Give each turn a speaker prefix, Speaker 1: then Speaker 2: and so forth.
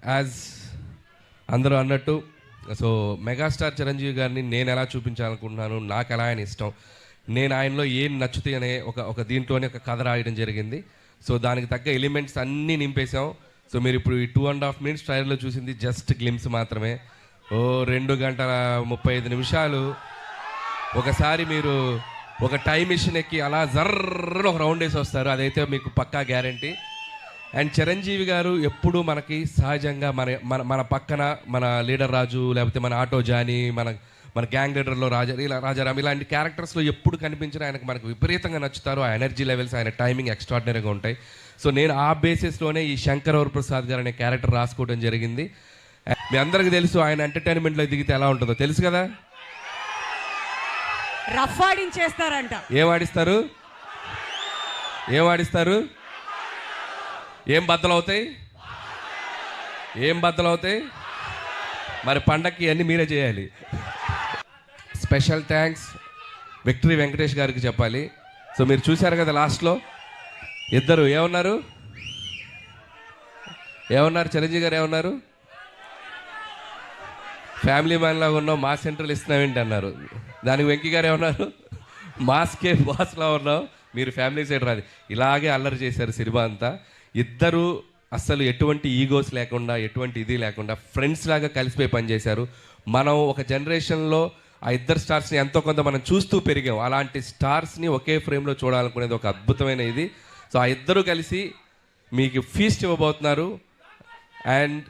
Speaker 1: As అందరూ అన్నట్టు so megastar Chiranjeevi గారిని నేను ఎలా చూపించాలనుకుంటున్నాను, నాకు ఎలా ఆయన ఇష్టం, నేను ఆయనలో ఏం నచ్చుతాయి అనే ఒక దీంట్లోనే ఒక కథ రాయడం జరిగింది. సో దానికి తగ్గ ఎలిమెంట్స్ అన్నీ నింపేశాం. సో మీరు ఇప్పుడు ఈ 2.5 minutes ట్రైలర్లో చూసింది జస్ట్ గ్లిమ్స్ మాత్రమే. 2 గంటల 35 నిమిషాలు ఒకసారి మీరు ఒక టైం మిషన్ ఎక్కి అలా జర్ర ఒక రౌండ్ వేసి వస్తారు, అదైతే మీకు పక్కా గ్యారంటీ. అండ్ చిరంజీవి గారు ఎప్పుడు మనకి సహజంగా మన పక్కన మన లీడర్ రాజు, లేకపోతే మన ఆటో జానీ, మన గ్యాంగ్ లీడర్లో రాజారాం ఇలాంటి క్యారెక్టర్స్లో ఎప్పుడు కనిపించినా ఆయనకు మనకు విపరీతంగా నచ్చుతారు. ఆ ఎనర్జీ లెవెల్స్, ఆయన టైమింగ్ ఎక్స్ట్రాడినరీగా ఉంటాయి. సో నేను ఆ బేసిస్లోనే ఈ శంకర్ వరప్రసాద్ గారు అనే క్యారెక్టర్ రాసుకోవడం జరిగింది. మీ అందరికీ తెలుసు ఆయన ఎంటర్టైన్మెంట్లో దిగితే ఎలా ఉంటుందో తెలుసు కదా.
Speaker 2: రఫ్ ఆడించేస్తారంట.
Speaker 1: ఏం ఆడిస్తారు? ఏం బద్దలవుతాయి? మరి పండక్కి అన్నీ మీరే చేయాలి. స్పెషల్ థ్యాంక్స్ విక్టరీ వెంకటేష్ గారికి చెప్పాలి. సో మీరు చూశారు కదా లాస్ట్లో ఇద్దరు ఏమన్నారు చిరంజీవి గారు ఏమన్నారు? ఫ్యామిలీ మ్యాన్ లాగా ఉన్నావు, మాస్ సెంటర్లు ఇస్తున్నావేంటి అన్నారు. దానికి వెంకీ గారు ఏమన్నారు? మాస్కే బాస్లా ఉన్నావు, మీరు ఫ్యామిలీ సైడ్ రాదు. ఇలాగే అల్లరి చేశారు సినిమా అంతా. ఇద్దరు అస్సలు ఎటువంటి ఈగోస్ లేకుండా, ఎటువంటి ఇది లేకుండా ఫ్రెండ్స్ లాగా కలిసిపోయి పనిచేశారు. మనం ఒక జనరేషన్లో ఆ ఇద్దరు స్టార్స్ని ఎంతో కొంత మనం చూస్తూ పెరిగాం. అలాంటి స్టార్స్ని ఒకే ఫ్రేమ్లో చూడాలనుకునేది ఒక అద్భుతమైన ఇది. సో ఆ ఇద్దరు కలిసి మీకు ఫీస్ట్ ఇవ్వబోతున్నారు. అండ్